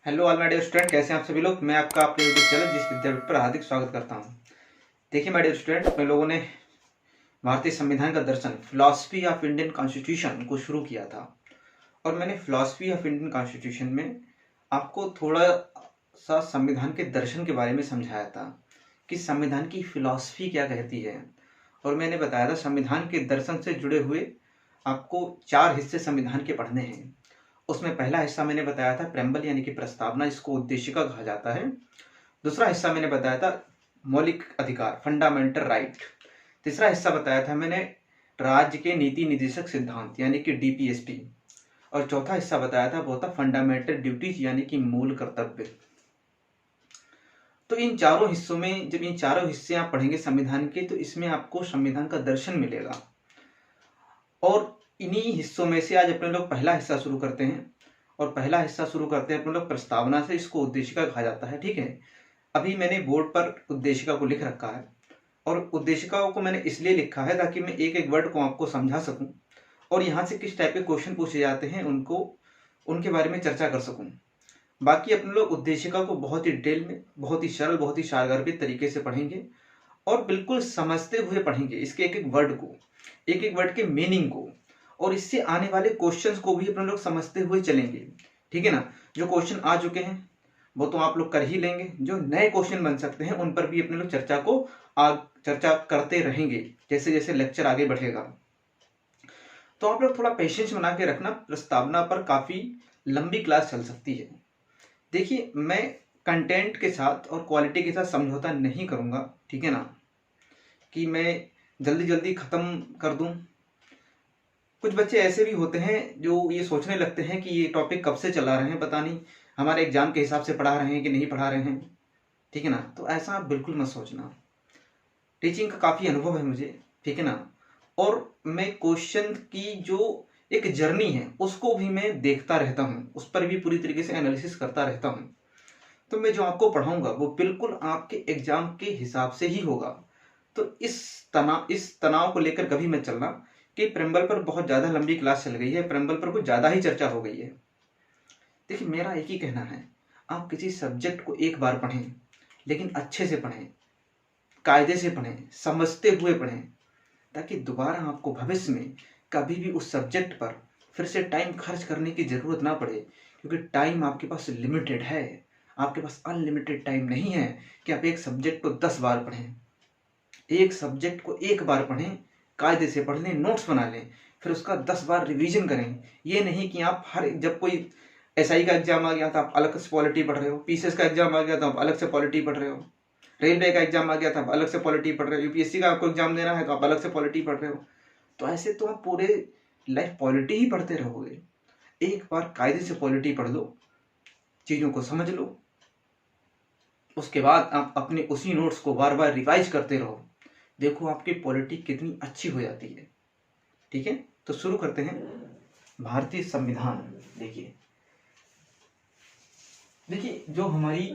Hello all my dear student, कैसे हैं आप सभी लोग। मैं आपका अपने यूट्यूब चैनल जिस विद्यापीठ पर हार्दिक स्वागत करता हूं। देखिए माय डियर स्टूडेंट, अपने लोगों ने भारतीय संविधान का दर्शन फिलॉसफी ऑफ इंडियन कॉन्स्टिट्यूशन को शुरू किया था और मैंने फिलॉसफी ऑफ इंडियन कॉन्स्टिट्यूशन में आपको थोड़ा सा संविधान के दर्शन के बारे में समझाया था कि संविधान की फिलॉसफी क्या कहती है। और मैंने बताया था संविधान के दर्शन से जुड़े हुए आपको 4 हिस्से संविधान के पढ़ने हैं। उसमें पहला हिस्सा मैंने बताया था प्रेम्बल यानी कि प्रस्तावना, इसको उद्देशिका कहा जाता है। दूसरा हिस्सा मैंने बताया था मौलिक अधिकार, फंडामेंटल राइट। तीसरा हिस्सा बताया था मैंने राज्य के नीति निर्देशक सिद्धांत यानी कि डीपीएसपी। और चौथा हिस्सा बताया था वो था फंडामेंटल ड्यूटीज यानी कि मूल कर्तव्य। तो इन चारों हिस्सों में जब इन चारों हिस्से आप पढ़ेंगे संविधान के, तो इसमें आपको संविधान का दर्शन मिलेगा। और इन्हीं हिस्सों में से आज अपने लोग पहला हिस्सा शुरू करते हैं। और पहला हिस्सा शुरू करते हैं अपने लोग प्रस्तावना से, इसको उद्देशिका कहा जाता है। ठीक है, अभी मैंने बोर्ड पर उद्देशिका को लिख रखा है और उद्देशिका को मैंने इसलिए लिखा है ताकि मैं एक एक वर्ड को आपको समझा सकूं और यहाँ से किस टाइप के क्वेश्चन पूछे जाते हैं उनके बारे में चर्चा कर सकूं। बाकी अपने लोग उद्देशिका को बहुत ही डिटेल में, बहुत ही सरल, बहुत ही सारगर्भित तरीके से पढ़ेंगे और बिल्कुल समझते हुए पढ़ेंगे इसके एक एक वर्ड को, एक एक वर्ड के मीनिंग को, और इससे आने वाले क्वेश्चंस को भी अपने लोग समझते हुए चलेंगे। ठीक है ना। जो क्वेश्चन आ चुके हैं वो तो आप लोग कर ही लेंगे, जो नए क्वेश्चन बन सकते हैं उन पर भी अपने लोग चर्चा करते रहेंगे जैसे जैसे लेक्चर आगे बढ़ेगा। तो आप लोग थोड़ा पेशेंस बना के रखना, प्रस्तावना पर काफी लंबी क्लास चल सकती है। देखिए, मैं कंटेंट के साथ और क्वालिटी के साथ समझौता नहीं करूंगा, ठीक है ना, कि मैं जल्दी जल्दी खत्म कर दूं। कुछ बच्चे ऐसे भी होते हैं जो ये सोचने लगते हैं कि ये टॉपिक कब से चला रहे हैं, पता नहीं हमारे एग्जाम के हिसाब से पढ़ा रहे हैं कि नहीं पढ़ा रहे हैं। ठीक है ना, तो ऐसा आप बिल्कुल मत सोचना। टीचिंग का काफ़ी अनुभव है मुझे, ठीक है ना, और मैं क्वेश्चन की जो एक जर्नी है उसको भी मैं देखता रहता हूँ, उस पर भी पूरी तरीके से एनालिसिस करता रहता हूँ। तो मैं जो आपको पढ़ाऊंगा वो बिल्कुल आपके एग्जाम के हिसाब से ही होगा। तो इस तनाव को लेकर कभी मत चलना कि प्रेम्बल पर बहुत ज़्यादा लंबी क्लास चल गई है, प्रेम्बल पर कुछ ज़्यादा ही चर्चा हो गई है। देखिए, मेरा एक ही कहना है, आप किसी सब्जेक्ट को एक बार पढ़ें, लेकिन अच्छे से पढ़ें, कायदे से पढ़ें, समझते हुए पढ़ें, ताकि दोबारा आपको भविष्य में कभी भी उस सब्जेक्ट पर फिर से टाइम खर्च करने की ज़रूरत ना पड़े। क्योंकि टाइम आपके पास लिमिटेड है, आपके पास अनलिमिटेड टाइम नहीं है कि आप एक सब्जेक्ट को 10 बार पढ़ें। एक सब्जेक्ट को एक बार पढ़ें, कायदे से पढ़ लें, नोट्स बना लें, फिर उसका 10 बार रिवीजन करें। ये नहीं कि आप जब कोई एसआई का एग्जाम आ गया तो आप अलग से पॉलिटी पढ़ रहे हो, पीसीएस का एग्जाम आ गया तो आप अलग से पॉलिटी पढ़ रहे हो, रेलवे का एग्जाम आ गया तो आप अलग से पॉलिटी पढ़ रहे हो, यूपीएससी का आपको एग्जाम देना है तो आप अलग से पॉलिटी पढ़ रहे हो। तो ऐसे तो आप पूरे लाइफ पॉलिटी ही पढ़ते रहोगे। एक बार कायदे से पॉलिटी पढ़ लो, चीज़ों को समझ लो, उसके बाद आप अपने उसी नोट्स को बार बार रिवाइज करते रहो। देखो आपकी पॉलिटी कितनी अच्छी हो जाती है। ठीक है, तो शुरू करते हैं। भारतीय संविधान। देखिए जो हमारी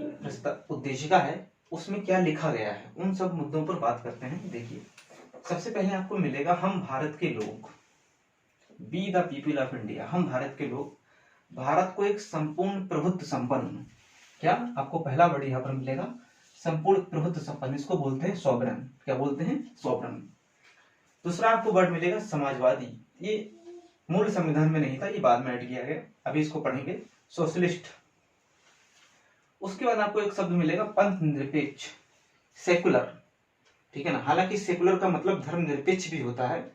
उद्देशिका है उसमें क्या लिखा गया है, उन सब मुद्दों पर बात करते हैं। देखिए, सबसे पहले आपको मिलेगा हम भारत के लोग, be the people of India. हम भारत के लोग, भारत को एक संपूर्ण प्रभुत्व संपन्न, क्या आपको पहला वर्ड यहाँ पर मिलेगा, संपूर्ण प्रभुत्व संपन्न, इसको बोलते हैं सॉवरन। क्या बोलते हैं? सॉवरन। दूसरा आपको वर्ड मिलेगा समाजवादी, ये मूल संविधान में नहीं था, ये बाद में ऐड किया गया, अभी इसको पढ़ेंगे। सोशलिस्ट। उसके बाद आपको एक शब्द मिलेगा पंथ निरपेक्ष, सेकुलर। ठीक है ना, हालांकि सेकुलर का मतलब धर्मनिरपेक्ष भी होता है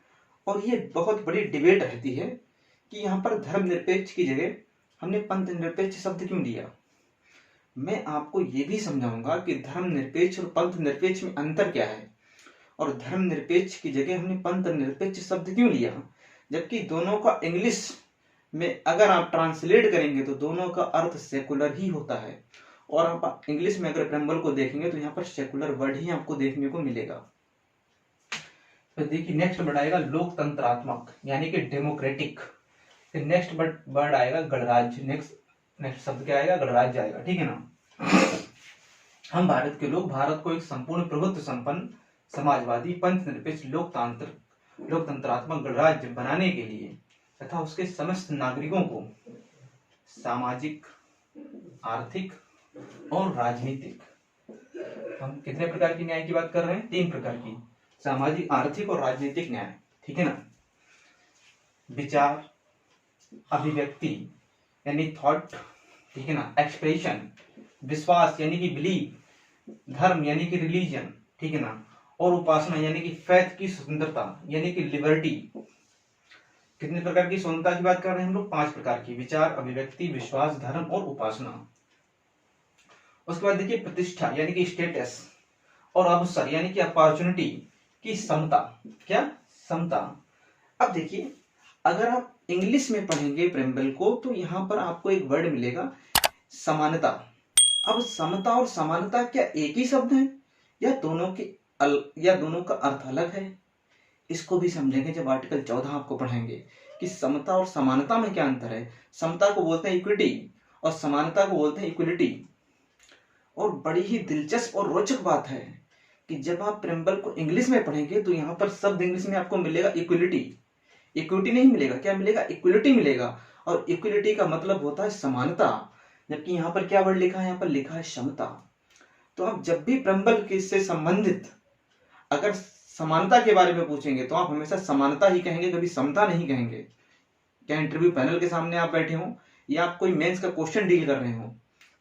और ये बहुत बड़ी डिबेट रहती है कि यहाँ पर धर्मनिरपेक्ष की जगह हमने पंथ निरपेक्ष शब्द क्यों लिया। मैं आपको ये भी समझाऊंगा कि धर्मनिरपेक्ष और पंथ निरपेक्ष में अंतर क्या है, और धर्मनिरपेक्ष की जगह हमने पंथ निरपेक्ष शब्द क्यों लिया, जबकि दोनों का इंग्लिश में अगर आप ट्रांसलेट करेंगे तो दोनों का अर्थ सेकुलर ही होता है। और आप इंग्लिश में अगर प्रेम्बल को देखेंगे तो यहाँ पर सेकुलर वर्ड ही आपको देखने को मिलेगा। तो देखिए नेक्स्ट वर्ड आएगा लोकतंत्रात्मक यानी कि डेमोक्रेटिक। फिर नेक्स्ट वर्ड आएगा गणराज्य। नेक्स्ट शब्द क्या आएगा? गणराज्य आएगा। ठीक है ना। हम भारत के लोग, भारत को एक संपूर्ण प्रभुत्व संपन्न, समाजवादी, पंथ निरपेक्ष, लोकतंत्रात्मक गणराज्य बनाने के लिए तथा उसके समस्त नागरिकों को सामाजिक, आर्थिक और राजनीतिक। हम कितने प्रकार की न्याय की बात कर रहे हैं? 3 प्रकार की, सामाजिक, आर्थिक और राजनीतिक न्याय, ठीक है ना। विचार, अभिव्यक्ति यानी थॉट, ठीक है ना, एक्सप्रेशन, विश्वास यानी कि बिलीव, धर्म यानी कि रिलीजन, ठीक है ना, और उपासना यानी कि फैथ की स्वतंत्रता यानी कि लिबर्टी। कितने प्रकार की स्वतंत्रता की बात कर रहे हैं हम लोग? 5 प्रकार की, विचार, अभिव्यक्ति, विश्वास, धर्म और उपासना। उसके बाद देखिए प्रतिष्ठा यानी कि स्टेटस, और अवसर यानी कि अपॉर्चुनिटी की समता। क्या? समता। अब देखिए, अगर आप इंग्लिश में पढ़ेंगे प्रेम्बल को तो यहां पर आपको एक वर्ड मिलेगा समानता। अब समता और समानता क्या एक ही शब्द है या दोनों का अर्थ अलग है? इसको भी समझेंगे जब आर्टिकल 14 आपको पढ़ेंगे कि समता और समानता में क्या अंतर है। समता को बोलते हैं इक्विटी और समानता को बोलते हैं इक्वलिटी। और बड़ी ही दिलचस्प और रोचक बात है कि जब आप प्रेम्बल को इंग्लिश में पढ़ेंगे तो यहाँ पर शब्द इंग्लिश में आपको मिलेगा इक्वलिटी, इक्विटी नहीं मिलेगा। क्या मिलेगा? इक्वलिटी मिलेगा। और इक्वलिटी का मतलब होता है समानता, जबकि यहाँ पर क्या वर्ड लिखा है? यहाँ पर लिखा है समता। तो आप जब भी प्रेम्बल के से संबंधित अगर समानता के बारे में पूछेंगे तो आप हमेशा समानता ही कहेंगे, कभी समता नहीं कहेंगे। क्या इंटरव्यू पैनल के सामने आप बैठे हो या आप कोई मेंस का क्वेश्चन डील कर रहे हो?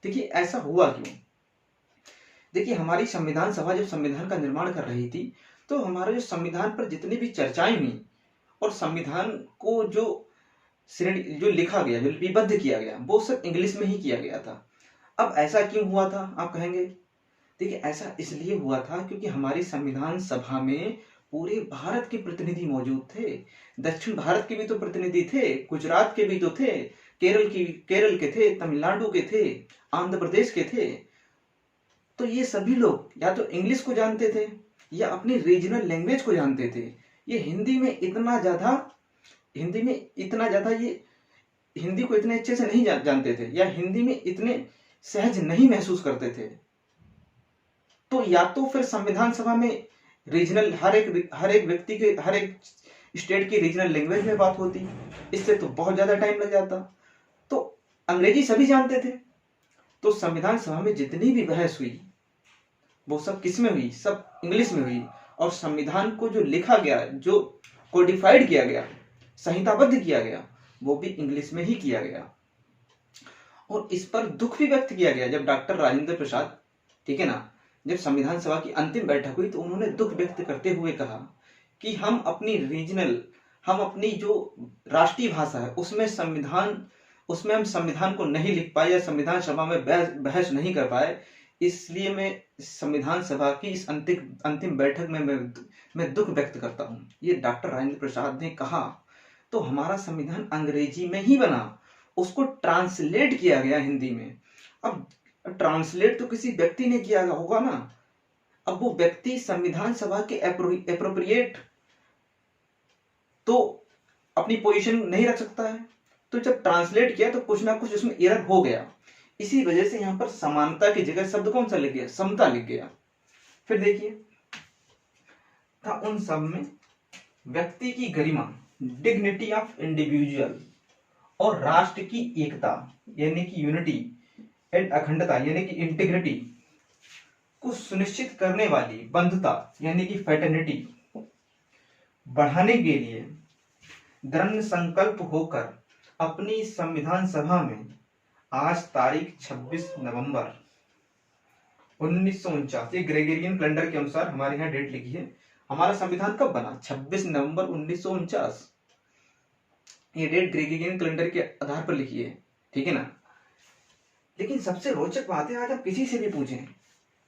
देखिए ऐसा हुआ क्यों? देखिए हमारी संविधान सभा जब संविधान का निर्माण कर रही थी तो हमारे जो संविधान पर जितनी भी चर्चाएं हुई और संविधान को जो लिखा गया, जो लिपिबद्ध किया गया, वो सब इंग्लिश में ही किया गया था। अब ऐसा क्यों हुआ था आप कहेंगे? देखिए ऐसा इसलिए हुआ था क्योंकि हमारी संविधान सभा में पूरे भारत के प्रतिनिधि मौजूद थे। दक्षिण भारत के भी तो प्रतिनिधि थे, गुजरात के भी तो थे, केरल के थे, तमिलनाडु के थे, आंध्र प्रदेश के थे। तो ये सभी लोग या तो इंग्लिश को जानते थे या अपनी रीजनल लैंग्वेज को जानते थे। ये हिंदी में इतना ज्यादा ये हिंदी को इतने अच्छे से नहीं जानते थे या हिंदी में इतने सहज नहीं महसूस करते थे। तो या तो फिर संविधान सभा में रीजनल हर एक व्यक्ति के हर एक स्टेट की रीजनल लैंग्वेज में बात होती, इससे तो बहुत ज्यादा टाइम लग जाता। तो अंग्रेजी सभी जानते थे, तो संविधान सभा में जितनी भी बहस हुई वो सब किस में हुई? सब इंग्लिश में हुई। और संविधान को जो लिखा गया, जो कोडिफाइड किया गया, संहिताबद्ध किया गया, वो भी इंग्लिश में ही किया गया। और इस पर दुख भी व्यक्त किया गया जब डॉक्टर राजेंद्र प्रसाद, ठीक है ना, जब संविधान सभा की अंतिम बैठक हुई तो उन्होंने दुख व्यक्त करते हुए कहा कि हम अपनी जो राष्ट्रीय भाषा है उसमें हम संविधान को नहीं लिख पाए या संविधान सभा में बहस नहीं कर पाए, इसलिए मैं संविधान सभा की इस अंतिम बैठक में मैं दुख व्यक्त करता हूं। ये डॉक्टर राजेंद्र प्रसाद ने कहा। तो हमारा संविधान अंग्रेजी में ही बना, उसको ट्रांसलेट किया गया हिंदी में। अब ट्रांसलेट तो किसी व्यक्ति ने किया होगा ना। अब वो व्यक्ति संविधान सभा के एप्रोप्रिएट तो अपनी पोजीशन नहीं रख सकता है, तो जब ट्रांसलेट किया तो कुछ ना कुछ उसमें एरर हो गया। इसी वजह से यहां पर समानता की जगह शब्द कौन सा लिख गया? समता लिख गया। फिर देखिए था उन सब में व्यक्ति की गरिमा, डिग्निटी ऑफ इंडिविजुअल, और राष्ट्र की एकता यानी कि यूनिटी एंड अखंडता यानी कि इंटीग्रिटी को सुनिश्चित करने वाली बंधुता यानी कि फ्रेटर्निटी बढ़ाने के लिए दृढ़ संकल्प होकर अपनी संविधान सभा में आज तारीख 26 नवंबर 1949, ये ग्रेगोरियन कैलेंडर के अनुसार हमारे यहाँ डेट लिखी है। हमारा संविधान कब बना? 26 नवंबर 1949। ये डेट ग्रेगोरियन कैलेंडर के आधार पर लिखी है, ठीक है ना। लेकिन सबसे रोचक बात है, आज आप किसी से भी पूछें,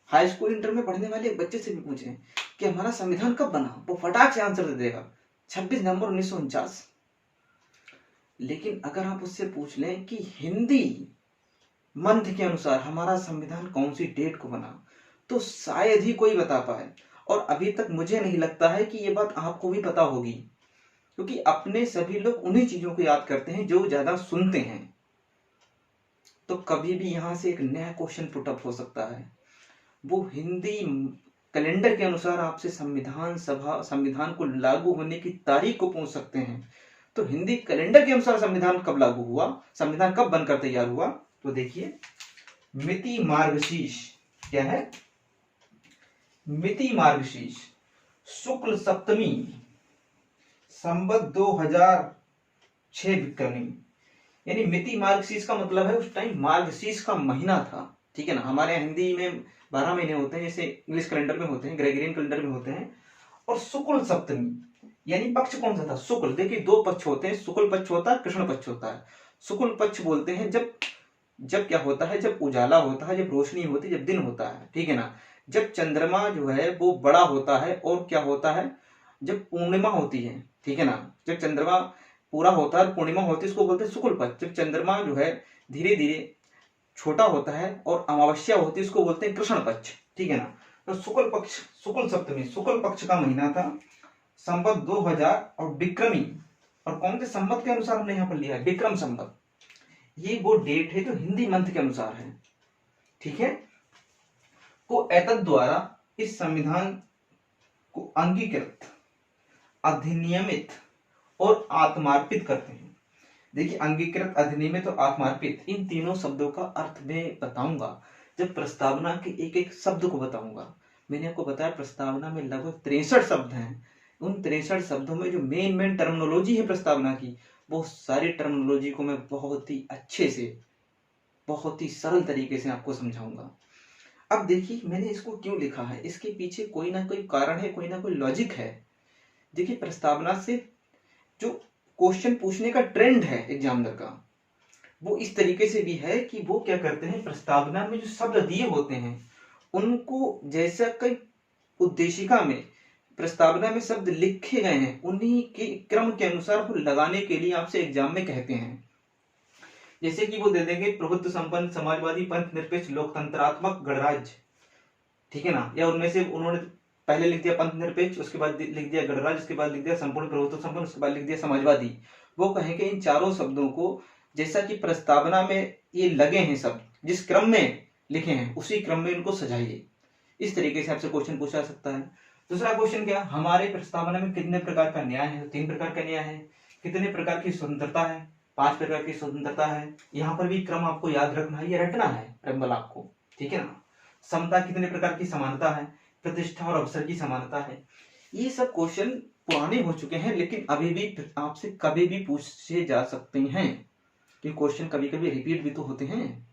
हाई स्कूल इंटर में पढ़ने वाले एक बच्चे से भी पूछें कि हमारा संविधान कब बना, वो फटाक से आंसर दे देगा 26 नवंबर 1949। लेकिन अगर आप उससे पूछ लें कि हिंदी मंथ के अनुसार हमारा संविधान कौन सी डेट को बना, तो शायद ही कोई बता पाए। और अभी तक मुझे नहीं लगता है कि ये बात आपको भी पता होगी, क्योंकि अपने सभी लोग उन्हीं चीजों को याद करते हैं जो ज्यादा सुनते हैं। तो कभी भी यहां से एक नया क्वेश्चन पुटअप हो सकता है, वो हिंदी कैलेंडर के अनुसार आपसे संविधान को लागू होने की तारीख को पूछ सकते हैं। तो हिंदी कैलेंडर के अनुसार संविधान कब लागू हुआ, संविधान कब बनकर तैयार हुआ, तो देखिए मिति मार्गशीर्ष क्या है? मिति मार्गशीर्ष शुक्ल सप्तमी संवत 2006 विक्रमी। यानी मिति मार्गशीर्ष का मतलब है उस टाइम मार्गशीर्ष का महीना था, ठीक है ना। हमारे यहाँ हिंदी में 12 महीने होते हैं, जैसे इंग्लिश कैलेंडर में होते हैं, ग्रेगोरियन कैलेंडर में होते हैं। और शुक्ल सप्तमी यानी पक्ष कौन सा था? शुक्ल। देखिए दो पक्ष होते हैं, शुक्ल पक्ष होता है, कृष्ण पक्ष होता है। शुक्ल पक्ष बोलते हैं जब क्या होता है, जब उजाला होता है, जब रोशनी होती है, जब दिन होता है, ठीक है ना। जब चंद्रमा जो है वो बड़ा होता है, और क्या होता है, जब पूर्णिमा होती है, ठीक है ना। जब चंद्रमा पूरा होता है, पूर्णिमा होती है, इसको बोलते हैं शुक्ल पक्ष। जब चंद्रमा जो है धीरे धीरे छोटा होता है और अमावस्या होती है, इसको बोलते हैं कृष्ण पक्ष, ठीक है ना। तो शुक्ल पक्ष, शुक्ल सप्तमी शुक्ल पक्ष का महीना था, संवत 2000 और विक्रमी। और कौन से संवत के अनुसार हमने यहाँ पर लिया है? विक्रम संवत। ये वो डेट है जो हिंदी मंथ के अनुसार है, ठीक है। को एतद द्वारा इस संविधान को अंगीकृत, अधिनियमित और आत्मार्पित करते हैं। देखिए अंगीकृत, अधिनियमित और आत्मार्पित, इन तीनों शब्दों का अर्थ मैं बताऊंगा जब प्रस्तावना के एक एक शब्द को बताऊंगा। मैंने आपको बताया प्रस्तावना में लगभग 63 शब्द हैं। उन 63 शब्दों में जो मेन टर्मिनोलॉजी है प्रस्तावना की, वो सारी टर्मिनोलॉजी को मैं बहुत ही अच्छे से, बहुत ही सरल तरीके से आपको समझाऊंगा। अब देखिए मैंने इसको क्यों लिखा है, इसके पीछे कोई ना कोई कारण है, कोई ना कोई लॉजिक है। देखिए प्रस्तावना से जो क्वेश्चन पूछने का ट्रेंड है एग्जामिनर का, वो इस तरीके से भी है कि वो क्या करते हैं, प्रस्तावना में जो शब्द दिए होते हैं उनको, जैसा कई उद्देशिका में प्रस्तावना में शब्द लिखे गए हैं, उन्हीं के क्रम के अनुसार वो लगाने के लिए आपसे एग्जाम में कहते हैं। जैसे कि वो दे देंगे प्रभुत्व संपन्न, समाजवादी, पंथ निरपेक्ष, लोकतंत्रात्मक, गणराज्य, ठीक है ना। या उनमें से उन्होंने पहले लिख दिया पंथ निरपेक्ष, उसके बाद लिख दिया गणराज्य, उसके बाद लिख दिया संपूर्ण प्रभुत्व संपन्न, उसके बाद लिख दिया समाजवादी। वो कहेंगे इन चारों शब्दों को जैसा कि प्रस्तावना में ये लगे हैं शब्द, जिस क्रम में लिखे हैं उसी क्रम में इनको सजाइए। इस तरीके से आपसे क्वेश्चन पूछा सकता है। दूसरा क्वेश्चन क्या, हमारे प्रस्तावना में कितने प्रकार का न्याय है? 3 प्रकार का न्याय है। कितने प्रकार की स्वतंत्रता है? 5 प्रकार की स्वतंत्रता है। यहाँ पर भी क्रम आपको याद रखना है, ये रटना है प्रैम्बल आपको, ठीक है ना। समता, कितने प्रकार की समानता है? प्रतिष्ठा और अवसर की समानता है। ये सब क्वेश्चन पुराने हो चुके हैं, लेकिन अभी भी आपसे कभी भी पूछे जा सकते हैं, कि क्वेश्चन कभी कभी रिपीट भी तो होते हैं।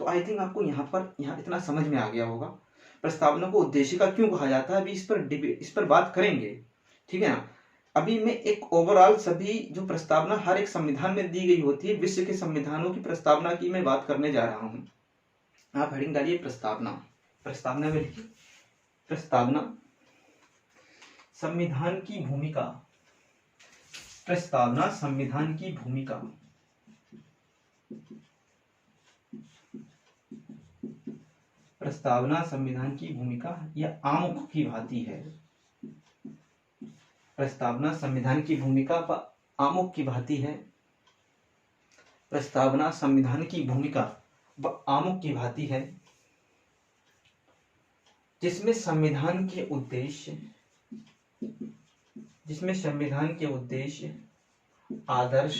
तो आई थिंक आपको यहाँ इतना समझ में आ गया होगा प्रस्तावना को उद्देशिका क्यों कहा जाता है। अभी इस पर बात करेंगे, ठीक है ना। अभी मैं एक ओवरऑल सभी जो प्रस्तावना हर एक संविधान में दी गई होती है, विश्व के संविधानों की प्रस्तावना की मैं बात करने जा रहा हूं। आप हेडिंग डालिए प्रस्तावना। प्रस्तावना में लिखिए प्रस्तावना, संविधान की भूमिका। प्रस्तावना संविधान की भूमिका। प्रस्तावना संविधान की भूमिका यह आमुख की भांति है। प्रस्तावना संविधान की भूमिका आमुख की भांति है। प्रस्तावना संविधान की भूमिका व आमुख की भांति है, जिसमें संविधान के उद्देश्य, आदर्श,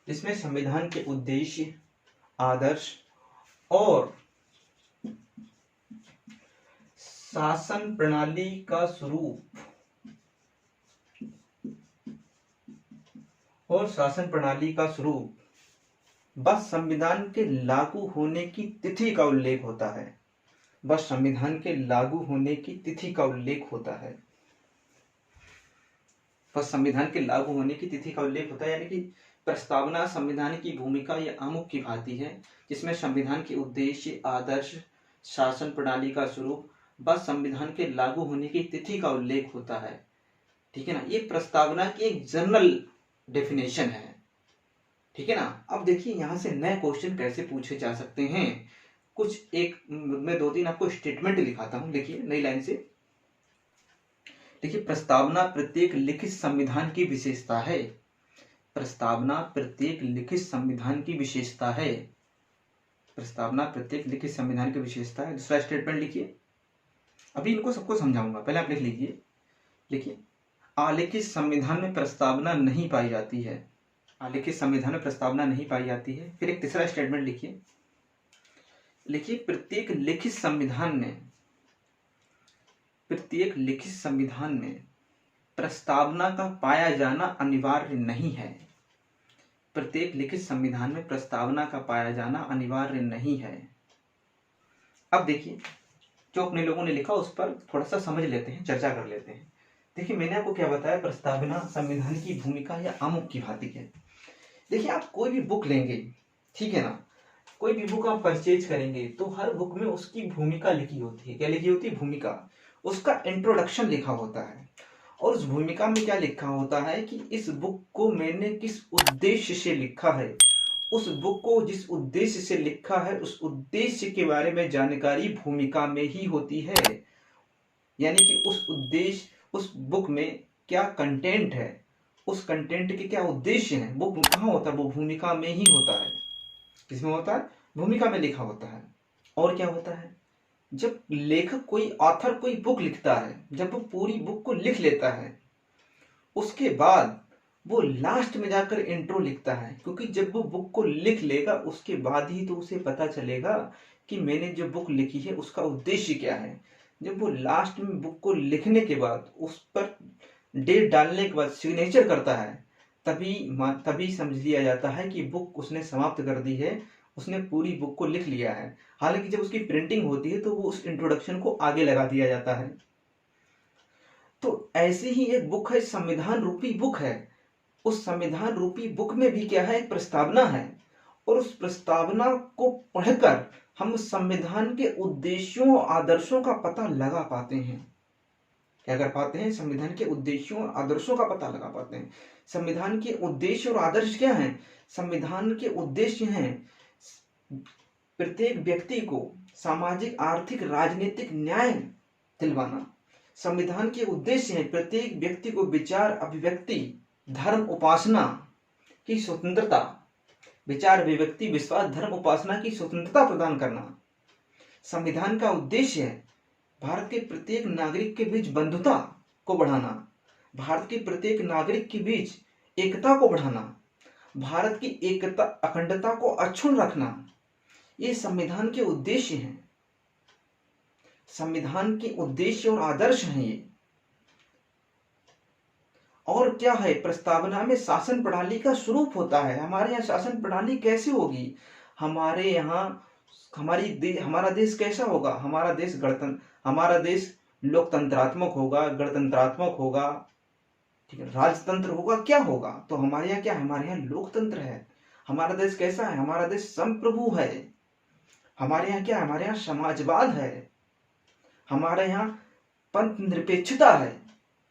जिसमें संविधान के उद्देश्य, आदर्श और शासन प्रणाली का स्वरूप बस संविधान के लागू होने की तिथि का उल्लेख होता है। बस संविधान के लागू होने की तिथि का उल्लेख होता है। बस संविधान के लागू होने की तिथि का उल्लेख होता है। यानी कि प्रस्तावना संविधान की भूमिका या आमुख की भांति है, जिसमें संविधान के उद्देश्य, आदर्श, शासन प्रणाली का स्वरूप बस संविधान के लागू होने की तिथि का उल्लेख होता है, ठीक है ना। ये प्रस्तावना की एक जनरल डेफिनेशन है, ठीक है ना। अब देखिए यहां से नए क्वेश्चन कैसे पूछे जा सकते हैं। कुछ एक मैं 2-3 आपको स्टेटमेंट लिखाता हूं, देखिए नई लाइन से। देखिए प्रस्तावना प्रत्येक लिखित संविधान की विशेषता है। प्रस्तावना प्रत्येक लिखित संविधान की विशेषता है। प्रस्तावना प्रत्येक लिखित संविधान की विशेषता है। दूसरा स्टेटमेंट लिखिए, अभी इनको सबको समझाऊंगा, पहले आप लिख लीजिए। लिखिए आलिखित संविधान में प्रस्तावना नहीं पाई जाती है। आलिखित संविधान में प्रस्तावना नहीं पाई जाती है। फिर एक तीसरा स्टेटमेंट लिखिए, लिखिए, प्रत्येक लिखित संविधान में प्रस्तावना का पाया जाना अनिवार्य नहीं है। प्रत्येक लिखित संविधान में प्रस्तावना का पाया जाना अनिवार्य नहीं है। अब देखिए, जो अपने लोगों ने लिखा उस पर थोड़ा सा समझ लेते हैं, चर्चा कर लेते हैं। देखिए, मैंने आपको क्या बताया, प्रस्तावना संविधान की भूमिका या आमुख की भांति है। देखिए, आप कोई भी बुक लेंगे, ठीक है ना, कोई भी बुक आप परचेज करेंगे तो हर बुक में उसकी भूमिका लिखी होती है। क्या लिखी होती है? भूमिका। उसका इंट्रोडक्शन लिखा होता है और उस भूमिका में क्या लिखा होता है कि इस बुक को मैंने किस उद्देश्य से लिखा है, उस बुक को जिस उद्देश्य से लिखा है उस उद्देश्य के बारे में जानकारी भूमिका में ही होती है। यानी कि उस उद्देश्य, उस बुक में क्या कंटेंट है, उस कंटेंट के क्या उद्देश्य है, वो कहाँ होता है? वो भूमिका में ही होता है। किसमें होता है? भूमिका में लिखा होता है। और क्या होता है, जब लेखक, कोई ऑथर कोई बुक लिखता है, जब वो पूरी बुक को लिख लेता है, उसके बाद वो लास्ट में जाकर इंट्रो लिखता है। क्योंकि जब वो बुक को लिख लेगा उसके बाद ही तो उसे पता चलेगा कि मैंने जो बुक लिखी है उसका उद्देश्य क्या है। जब वो लास्ट में बुक को लिखने के बाद उस पर डेट डालने के बाद सिग्नेचर करता है, तभी समझ लिया जाता है कि बुक उसने समाप्त कर दी है, उसने पूरी बुक को लिख लिया है। हालांकि जब उसकी प्रिंटिंग होती है तो वो उस इंट्रोडक्शन को आगे लगा दिया जाता है। तो ऐसी ही एक बुक है, संविधान रूपी बुक है। उस संविधान रूपी बुक में भी क्या है? एक प्रस्तावना है। और उस प्रस्तावना को पढ़कर हम संविधान के उद्देश्यों और आदर्शों का पता लगा पाते हैं। क्या कर पाते हैं? संविधान के उद्देश्यों और आदर्शों का पता लगा पाते हैं। संविधान के उद्देश्य और आदर्श क्या हैं? संविधान के उद्देश्य हैं प्रत्येक व्यक्ति को सामाजिक, आर्थिक, राजनीतिक न्याय दिलवाना। संविधान के उद्देश्य हैं प्रत्येक व्यक्ति को विचार अभिव्यक्ति, धर्म उपासना की स्वतंत्रता, विचार अभिव्यक्ति, विश्वास, धर्म उपासना की स्वतंत्रता प्रदान करना। संविधान का उद्देश्य है भारत के प्रत्येक नागरिक के बीच बंधुता को बढ़ाना, भारत के प्रत्येक नागरिक के बीच एकता को बढ़ाना, भारत की एकता, अखंडता को अक्षुण्ण रखना। ये संविधान के उद्देश्य हैं, संविधान के उद्देश्य और आदर्श हैं ये। और क्या है? प्रस्तावना में शासन प्रणाली का स्वरूप होता है। हमारे यहाँ शासन प्रणाली कैसे होगी? हमारे यहाँ हमारा देश कैसा होगा? हमारा देश लोकतंत्रात्मक होगा, गणतंत्रात्मक होगा, ठीक है, राजतंत्र होगा, क्या होगा? तो हमारे यहाँ क्या है? हमारे यहाँ लोकतंत्र है। हमारा देश कैसा है? हमारा देश संप्रभु है। हमारे यहाँ क्या है? हमारे यहाँ समाजवाद है, हमारे यहाँ पंथ निरपेक्षता है।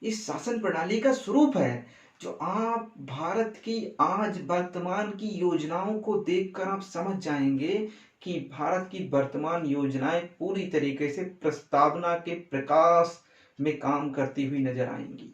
इस शासन प्रणाली का स्वरूप है जो आप भारत की आज वर्तमान की योजनाओं को देखकर आप समझ जाएंगे कि भारत की वर्तमान योजनाएं पूरी तरीके से प्रस्तावना के प्रकाश में काम करती हुई नजर आएंगी।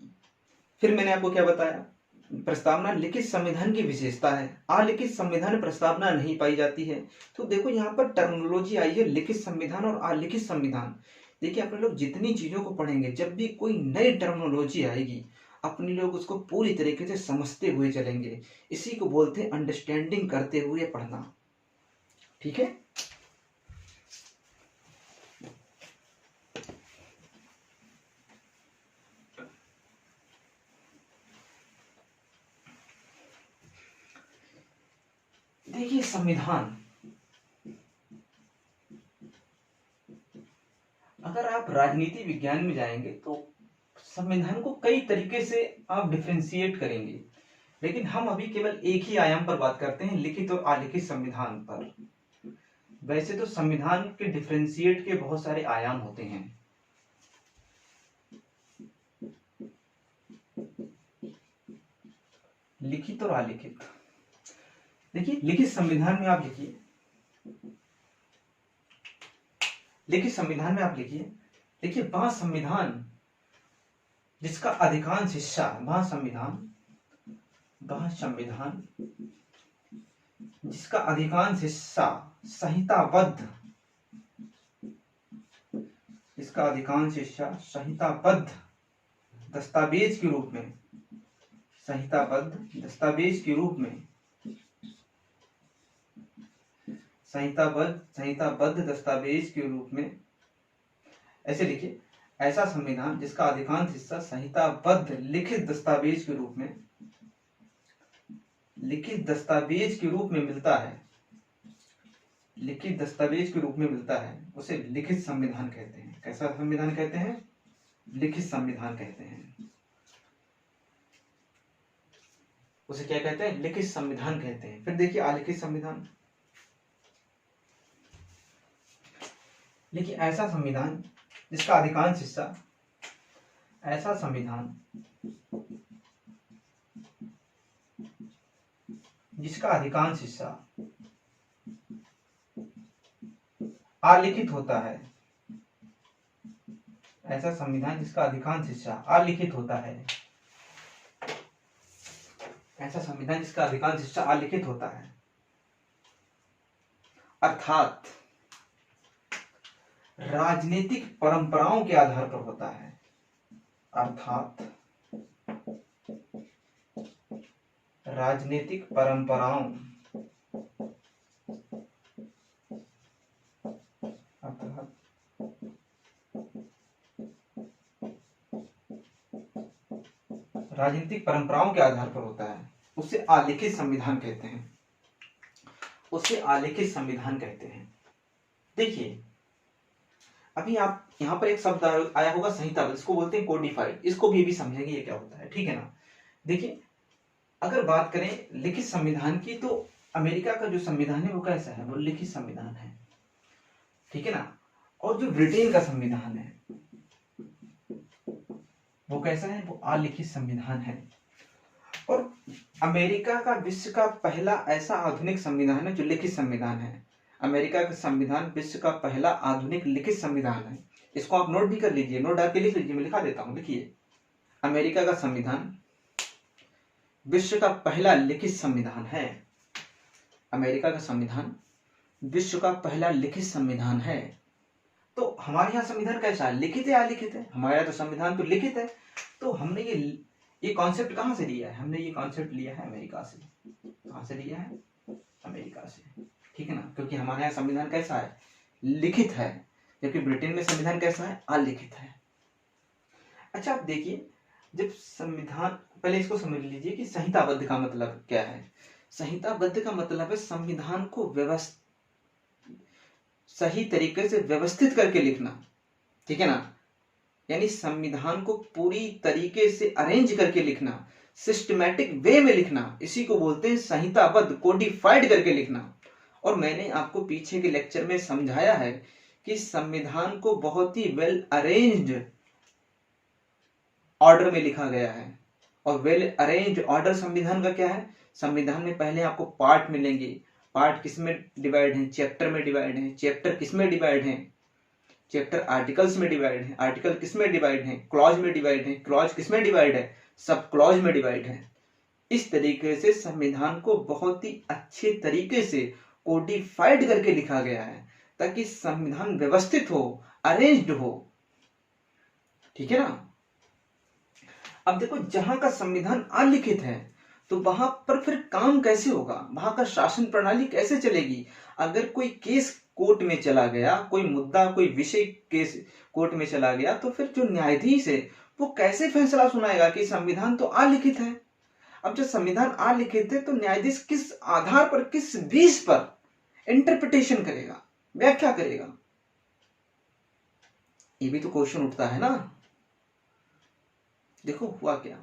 फिर मैंने आपको क्या बताया? प्रस्तावना लिखित संविधान की विशेषता है, अलिखित संविधान में प्रस्तावना नहीं पाई जाती है। तो देखो यहाँ पर टर्मिनोलॉजी आई है, लिखित संविधान और अलिखित संविधान। देखिए, अपने लोग जितनी चीजों को पढ़ेंगे, जब भी कोई नई टर्मिनोलॉजी आएगी अपने लोग उसको पूरी तरीके से समझते हुए चलेंगे। इसी को बोलते हैं अंडरस्टैंडिंग करते हुए पढ़ना। ठीक है, देखिए संविधान, अगर आप राजनीति विज्ञान में जाएंगे तो संविधान को कई तरीके से आप डिफरेंशिएट करेंगे, लेकिन हम अभी केवल एक ही आयाम पर बात करते हैं, लिखित और अलिखित संविधान पर। वैसे तो संविधान के डिफरेंशिएट के बहुत सारे आयाम होते हैं। लिखित और अलिखित, देखिए लिखित संविधान में आप लिखिए, लिखित संविधान में आप लिखिए, देखिए वह संविधान जिसका अधिकांश हिस्सा, वह संविधान जिसका अधिकांश हिस्सा संहिताबद्ध, जिसका अधिकांश हिस्सा संहिताबद्ध दस्तावेज के रूप में, संहिताबद्ध दस्तावेज के रूप में, संहिताबद्ध दस्तावेज के रूप में, ऐसे लिखिए, ऐसा संविधान जिसका अधिकांश हिस्सा संहिताबद्ध लिखित दस्तावेज के रूप में मिलता है, लिखित दस्तावेज के रूप में मिलता है, उसे लिखित संविधान कहते हैं। कैसा संविधान कहते हैं? लिखित संविधान कहते हैं। उसे क्या कहते हैं? लिखित संविधान कहते हैं। फिर देखिए अलिखित संविधान। देखिए ऐसा संविधान जिसका अधिकांश हिस्सा, ऐसा संविधान जिसका अधिकांश हिस्सा अलिखित होता है, ऐसा संविधान जिसका अधिकांश हिस्सा अलिखित होता है, ऐसा संविधान जिसका अधिकांश हिस्सा अलिखित होता है, अर्थात राजनीतिक परंपराओं के आधार पर होता है, अर्थात राजनीतिक परंपराओं, अर्थात राजनीतिक परंपराओं के आधार पर होता है, उसे अलिखित संविधान कहते हैं, उसे अलिखित संविधान कहते हैं। देखिए अभी आप यहाँ पर एक शब्द आया होगा संहिताबद्ध, इसको बोलते हैं कोडिफाइड, इसको भी समझेंगे ये क्या होता है, ठीक है ना। देखिए अगर बात करें लिखित संविधान की, तो अमेरिका का जो संविधान है वो कैसा है? वो लिखित संविधान है, ठीक है ना। और जो ब्रिटेन का संविधान है वो कैसा है? वो अलिखित संविधान है। और अमेरिका का विश्व का पहला ऐसा आधुनिक संविधान है जो लिखित संविधान है। अमेरिका का संविधान विश्व का पहला आधुनिक लिखित संविधान है। इसको आप नोट भी कर लीजिए, नोट डाल के लिख लीजिए, मैं लिखा देता हूं। लिखिए, अमेरिका का संविधान विश्व का पहला लिखित संविधान है। अमेरिका का संविधान विश्व का पहला लिखित संविधान है। तो हमारे यहाँ संविधान कैसा है? लिखित है अलिखित है? हमारे यहाँ तो संविधान तो लिखित है। तो हमने ये कॉन्सेप्ट कहाँ से लिया है? हमने ये कॉन्सेप्ट लिया है अमेरिका से। कहाँ से लिया है? अमेरिका से, ठीक है ना। क्योंकि हमारे यहाँ संविधान कैसा है? लिखित है, जबकि ब्रिटेन में संविधान कैसा है? अलिखित है। अच्छा आप देखिए, जब संविधान, पहले इसको समझ लीजिए कि संहिताबद्ध का मतलब क्या है। संहिताबद्ध का मतलब है संविधान को सही तरीके से व्यवस्थित करके लिखना, ठीक है ना। यानी संविधान को पूरी तरीके से अरेंज करके लिखना, सिस्टमैटिक वे में लिखना, इसी को बोलते हैं संहिताबद्ध, कोडिफाइड करके लिखना। और मैंने आपको पीछे के लेक्चर में समझाया है कि संविधान को बहुत ही वेल अरेंज्ड ऑर्डर में लिखा गया है। और वेल अरेंज्ड ऑर्डर संविधान का क्या है? संविधान में पहले आपको पार्ट मिलेंगे। पार्ट किस में डिवाइड हैं? चैप्टर में डिवाइड हैं। चैप्टर किस में डिवाइड हैं? चैप्टर आर्टिकल्स में डिवाइड है। आर्टिकल किस में डिवाइड है? क्लॉज में डिवाइड है। क्लॉज किस में डिवाइड है? सब क्लॉज में डिवाइड है। इस तरीके से संविधान को बहुत ही अच्छे तरीके से कोडिफाइड करके लिखा गया है, ताकि संविधान व्यवस्थित हो, अरेंज्ड हो, ठीक है ना। अब देखो, जहां का संविधान अलिखित है तो वहां पर फिर काम कैसे होगा? वहां का शासन प्रणाली कैसे चलेगी? अगर कोई केस कोर्ट में चला गया, कोई मुद्दा, कोई विषय केस कोर्ट में चला गया, तो फिर जो न्यायाधीश है वो कैसे फैसला सुनाएगा कि संविधान तो अलिखित है। अब जब संविधान अलिखित है तो न्यायाधीश किस आधार पर, किस बेस पर इंटरप्रिटेशन करेगा, व्याख्या करेगा? ये भी तो क्वेश्चन उठता है ना। देखो हुआ क्या,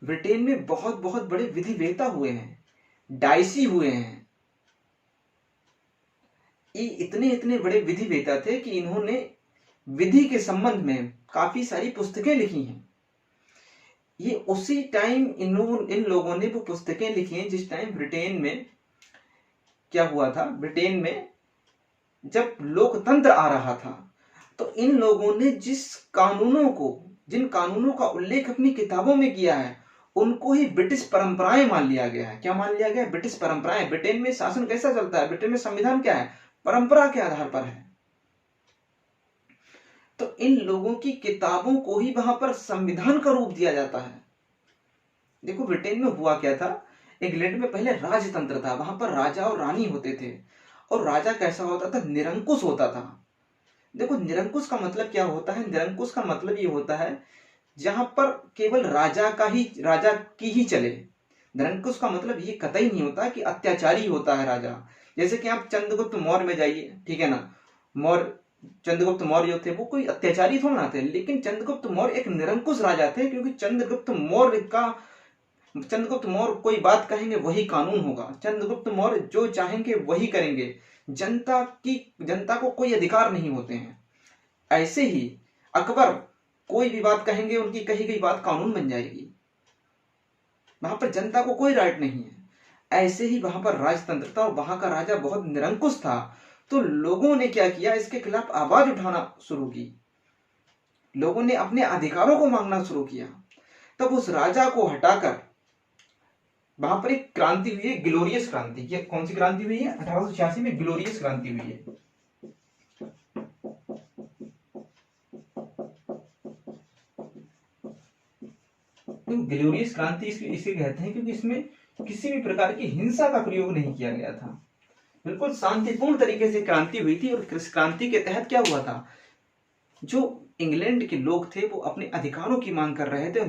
ब्रिटेन में बहुत बहुत बड़े विधि वेता हुए हैं, डाइसी हुए हैं। ये इतने बड़े विधि वेता थे कि इन्होंने विधि के संबंध में काफी सारी पुस्तकें लिखी हैं। ये उसी टाइम इन लोगों ने वो पुस्तकें लिखी हैं जिस टाइम ब्रिटेन में क्या हुआ था। ब्रिटेन में जब लोकतंत्र आ रहा था, तो इन लोगों ने जिन कानूनों का उल्लेख अपनी किताबों में किया है, उनको ही ब्रिटिश परंपराएं मान लिया गया है। क्या मान लिया गया? ब्रिटिश परंपराएं। ब्रिटेन में शासन कैसा चलता है? ब्रिटेन में संविधान क्या है? परंपरा के आधार पर है। तो इन लोगों की किताबों को ही वहां पर संविधान का रूप दिया जाता है। देखो ब्रिटेन में हुआ क्या था, इंग्लैंड में पहले राजतंत्र था, वहां पर राजा और रानी होते थे, और राजा कैसा होता था? निरंकुश होता था। देखो निरंकुश का मतलब क्या होता है? निरंकुश का मतलब ये होता है जहां पर केवल राजा की ही चले। निरंकुश का मतलब ये कतई नहीं होता कि अत्याचारी होता है राजा। जैसे कि आप चंद्रगुप्त मौर्य में जाइए, ठीक है ना, मौर्य चंद्रगुप्त मौर्य जो थे वो कोई अत्याचारी थोड़ा ना थे, लेकिन चंद्रगुप्त मौर्य एक निरंकुश राजा थे, क्योंकि चंद्रगुप्त मौर्य कोई बात कहेंगे वही कानून होगा। चंद्रगुप्त मौर्य जो चाहेंगे वही करेंगे। जनता को कोई अधिकार नहीं होते हैं। ऐसे ही अकबर कोई भी बात कहेंगे, उनकी कही गई बात कानून बन जाएगी। वहां पर जनता को कोई राइट नहीं है। ऐसे ही वहां पर राजतंत्र था और वहां का राजा बहुत निरंकुश था। तो लोगों ने क्या किया? इसके खिलाफ आवाज उठाना शुरू की। लोगों ने अपने अधिकारों को मांगना शुरू किया। तब उस राजा को हटाकर वहां पर एक क्रांति हुई है, ग्लोरियस क्रांति। ये कौन सी क्रांति हुई है? 1886 में ग्लोरियस क्रांति हुई है। तो ग्लोरियस क्रांति इसे कहते हैं क्योंकि इसमें किसी भी प्रकार की हिंसा का प्रयोग नहीं किया गया था। बिल्कुल शांतिपूर्ण तरीके से क्रांति हुई थी। और इस क्रांति के तहत क्या हुआ था? जो इंग्लैंड के लोग थे वो अपने अधिकारों की मांग कर रहे थे और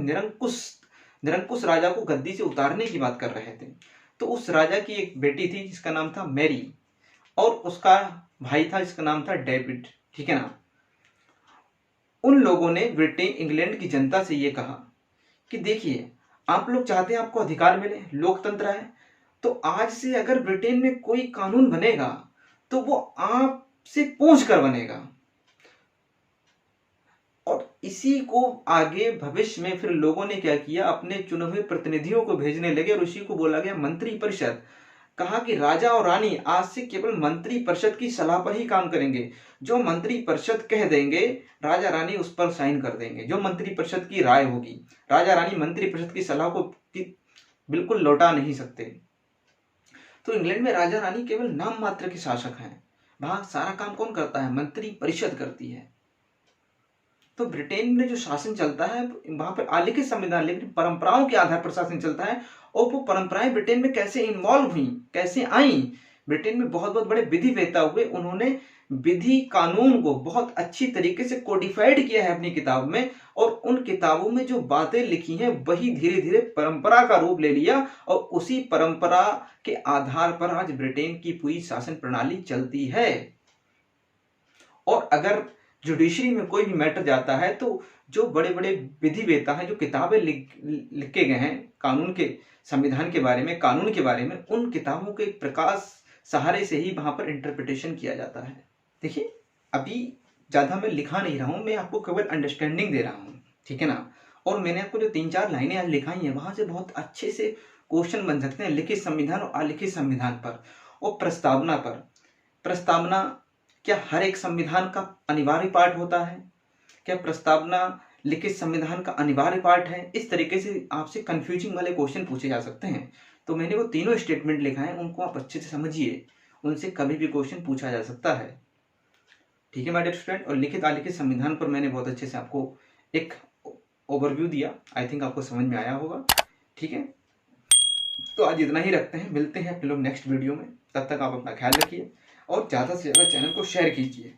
निरंकुश राजा को गद्दी से उतारने की बात कर रहे थे। तो उस राजा की एक बेटी थी जिसका नाम था मैरी, और उसका भाई था जिसका नाम था डेविड, ठीक है ना। उन लोगों ने ब्रिटेन इंग्लैंड की जनता से ये कहा कि देखिए, आप लोग चाहते हैं आपको अधिकार मिले, लोकतंत्र है, तो आज से अगर ब्रिटेन में कोई कानून बनेगा तो वो आपसे पूछ कर बनेगा। और इसी को आगे भविष्य में फिर लोगों ने क्या किया? अपने चुने हुए प्रतिनिधियों को भेजने लगे और उसी को बोला गया मंत्री परिषद। कहा कि राजा और रानी आज से केवल मंत्री परिषद की सलाह पर ही काम करेंगे। जो मंत्री परिषद कह देंगे राजा रानी उस पर साइन कर देंगे। जो मंत्री परिषद की राय होगी, राजा रानी मंत्री परिषद की सलाह को बिल्कुल लौटा नहीं सकते। तो इंग्लैंड में राजा रानी केवल नाम मात्र के शासक हैं। वहां सारा काम कौन करता है? मंत्री परिषद करती है। तो ब्रिटेन में जो शासन चलता है वहां पर आलिखित संविधान, लेकिन परंपराओं के आधार पर शासन चलता है। और वो परंपराएं ब्रिटेन में कैसे इन्वॉल्व हुई, कैसे आई? ब्रिटेन में बहुत बहुत बड़े विधिवेत्ता हुए, उन्होंने विधि कानून को बहुत अच्छी तरीके से कोडिफाइड किया है अपनी किताब में। और उन किताबों में जो बातें लिखी हैं वही धीरे धीरे परंपरा का रूप ले लिया, और उसी परंपरा के आधार पर आज ब्रिटेन की पूरी शासन प्रणाली चलती है। और अगर जुडिशरी में कोई भी मैटर जाता है तो जो बड़े बड़े विधिवेत्ता हैं, जो किताबें लिख के गए हैं कानून के, संविधान के बारे में, कानून के बारे में, उन किताबों के प्रकाश सहारे से ही वहां पर इंटरप्रिटेशन किया जाता है। देखिए, अभी ज्यादा मैं लिखा नहीं रहा हूं, मैं आपको केवल अंडरस्टैंडिंग दे रहा हूं, ठीक है ना। और मैंने आपको जो 3-4 लाइनें आज लिखाई हैं वहां से बहुत अच्छे से क्वेश्चन बन सकते हैं लिखित संविधान और अलिखित संविधान पर और प्रस्तावना पर। प्रस्तावना क्या हर एक संविधान का अनिवार्य पार्ट होता है? क्या प्रस्तावना लिखित संविधान का अनिवार्य पार्ट है? इस तरीके से आपसे कंफ्यूजिंग वाले क्वेश्चन पूछे जा सकते हैं। तो मैंने वो तीनों स्टेटमेंट लिखा है, उनको आप अच्छे से समझिए, उनसे कभी भी क्वेश्चन पूछा जा सकता है, ठीक है माय डियर स्टूडेंट। और लिखित अलिखित संविधान पर मैंने बहुत अच्छे से आपको एक ओवरव्यू दिया। आई थिंक आपको समझ में आया होगा, ठीक है। तो आज इतना ही रखते हैं, मिलते हैं अपने लोग नेक्स्ट वीडियो में। तब तक आप अपना ख्याल रखिए और ज़्यादा से ज़्यादा चैनल को शेयर कीजिए।